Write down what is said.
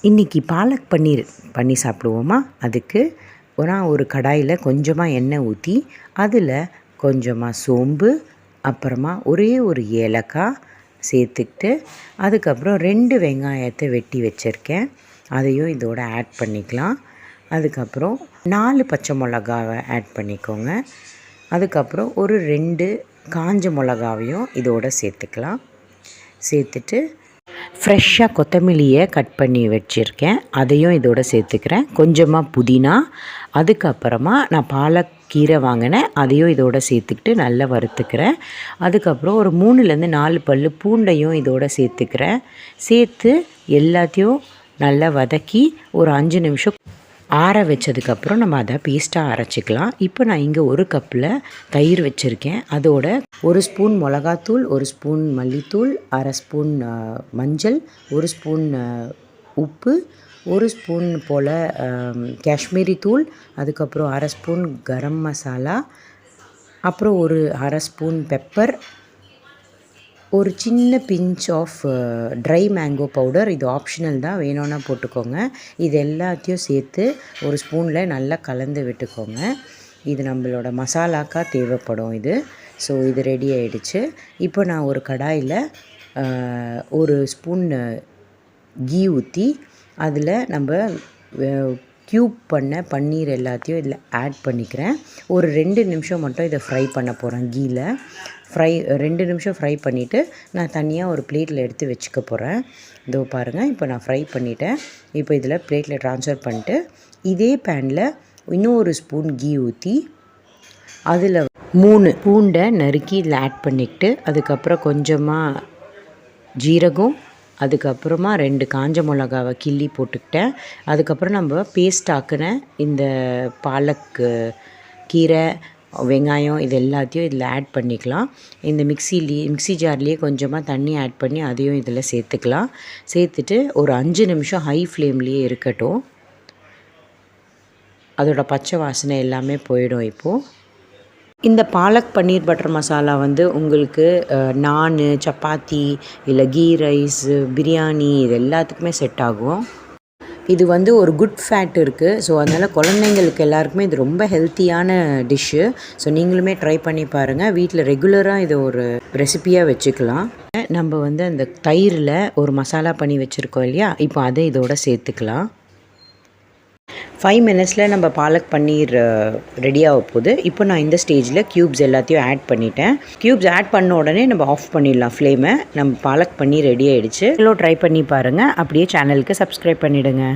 இன்றைக்கி பாலக் பன்னீர் பண்ணி சாப்பிடுவோமா? அதுக்கு நான் ஒரு கடாயில் கொஞ்சமாக எண்ணெய் ஊற்றி அதில் கொஞ்சமாக சோம்பு, அப்புறமா ஒரே ஒரு ஏலக்காய் சேர்த்துக்கிட்டு அதுக்கப்புறம் 2 வெங்காயத்தை வெட்டி வச்சுருக்கேன், அதையும் இதோட ஆட் பண்ணிக்கலாம். அதுக்கப்புறம் 4 பச்சை மிளகாவை ஆட் பண்ணிக்கோங்க. அதுக்கப்புறம் ஒரு 2 காஞ்ச மிளகாவையும் இதோட சேர்த்துக்கலாம். சேர்த்துட்டு ஃப்ரெஷ்ஷாக கொத்தமல்லியை கட் பண்ணி வச்சுருக்கேன், அதையும் இதோட சேர்த்துக்கிறேன். கொஞ்சமாக புதினா, அதுக்கப்புறமா நான் பாலக்கீரை வாங்கினேன், அதையும் இதோட சேர்த்துக்கிட்டு நல்லா வறுத்துக்கிறேன். அதுக்கப்புறம் ஒரு 3லேருந்து 4 பல் பூண்டையும் இதோட சேர்த்துக்கிறேன். சேர்த்து எல்லாத்தையும் நல்லா வதக்கி ஒரு 5 நிமிஷம் ஆற வச்சதுக்கப்புறம் நம்ம அதை பேஸ்ட்டாக அரைச்சிக்கலாம். இப்போ நான் இங்கே ஒரு கப்பில் தயிர் வச்சுருக்கேன், அதோட 1 ஸ்பூன் மிளகாத்தூள், 1 ஸ்பூன் மல்லித்தூள், அரை ஸ்பூன் மஞ்சள், 1 ஸ்பூன் உப்பு, 1 ஸ்பூன் போல் காஷ்மீரி தூள், அதுக்கப்புறம் அரை ஸ்பூன் கரம் மசாலா, அப்புறம் ஒரு அரை ஸ்பூன் பெப்பர், ஒரு சின்ன pinch of dry mango powder. இது ஆப்ஷனல் தான், வேணும்னா போட்டுக்கோங்க. இது எல்லாத்தையும் சேர்த்து ஒரு ஸ்பூனில் நல்லா கலந்து விட்டுக்கோங்க. இது நம்மளோட மசாலாக்காக தேவைப்படும் இது. ஸோ இது ரெடி ஆகிடுச்சு. இப்போ நான் ஒரு கடாயில் 1 ஸ்பூன் கீ ஊற்றி அதில் நம்ம க்யூப் பண்ண பன்னீர் எல்லாத்தையும் இதில் ஆட் பண்ணிக்கிறேன். ஒரு 2 நிமிஷம் மட்டும் இதை ஃப்ரை பண்ண போகிறேன் கீயில். 2 நிமிஷம் ஃப்ரை பண்ணிவிட்டு நான் தனியாக ஒரு பிளேட்டில் எடுத்து வச்சுக்க போகிறேன். இதோ பாருங்கள், இப்போ நான் ஃப்ரை பண்ணிவிட்டேன். இப்போ இதில் பிளேட்டில் ட்ரான்ஸ்ஃபர் பண்ணிட்டு இதே பேனில் இன்னும் 1 ஸ்பூன் கீ ஊற்றி அதில் 3 பூண்டை நறுக்கி இதில் ஆட் பண்ணிக்கிட்டு அதுக்கப்புறம் கொஞ்சமாக ஜீரகம், அதுக்கப்புறமா 2 காஞ்ச மிளகாவை கிள்ளி போட்டுக்கிட்டேன். அதுக்கப்புறம் நம்ம பேஸ்ட் ஆக்கின இந்த பாலக்கு கீரை, வெங்காயம் இது எல்லாத்தையும் இதில் ஆட் பண்ணிக்கலாம். இந்த மிக்ஸி ஜார்லேயே கொஞ்சமாக தண்ணி ஆட் பண்ணி அதையும் இதில் சேர்த்துக்கலாம். சேர்த்துட்டு ஒரு 5 நிமிஷம் ஹை ஃப்ளேம்லேயே இருக்கட்டும். அதோட பச்சை வாசனை எல்லாமே போயிடும். இப்போது இந்த பாலக் பன்னீர் பட்டர் மசாலா வந்து உங்களுக்கு நான், சப்பாத்தி, இல்லை கீ ரைஸ், பிரியாணி இது எல்லாத்துக்குமே செட் ஆகும். இது வந்து ஒரு குட் ஃபேட் இருக்குது. ஸோ அதனால் குழந்தைங்களுக்கு எல்லாருக்குமே இது ரொம்ப ஹெல்த்தியான டிஷ்ஷு. ஸோ நீங்களுமே ட்ரை பண்ணி பாருங்கள். வீட்டில் ரெகுலராக இதை ஒரு ரெசிப்பியாக வச்சுக்கலாம். நம்ம வந்து அந்த தயிரில் ஒரு மசாலா பண்ணி வச்சுருக்கோம் இல்லையா, இப்போ அதை இதோட சேர்த்துக்கலாம். 5 மினிட்ஸில் நம்ம பாலக் பன்னீர் ரெடியாக போகுது. இப்போ நான் இந்த ஸ்டேஜில் க்யூப்ஸ் எல்லாத்தையும் ஆட் பண்ணிட்டேன். க்யூப்ஸ் ஆட் பண்ண உடனே நம்ம ஆஃப் பண்ணிடலாம் ஃப்ளேமை. நம்ம பாலக் பன்னீர் ரெடி ஆகிடுச்சு. ட்ரை பண்ணி பாருங்கள். அப்படியே சேனலுக்கு சப்ஸ்கிரைப் பண்ணிவிடுங்க.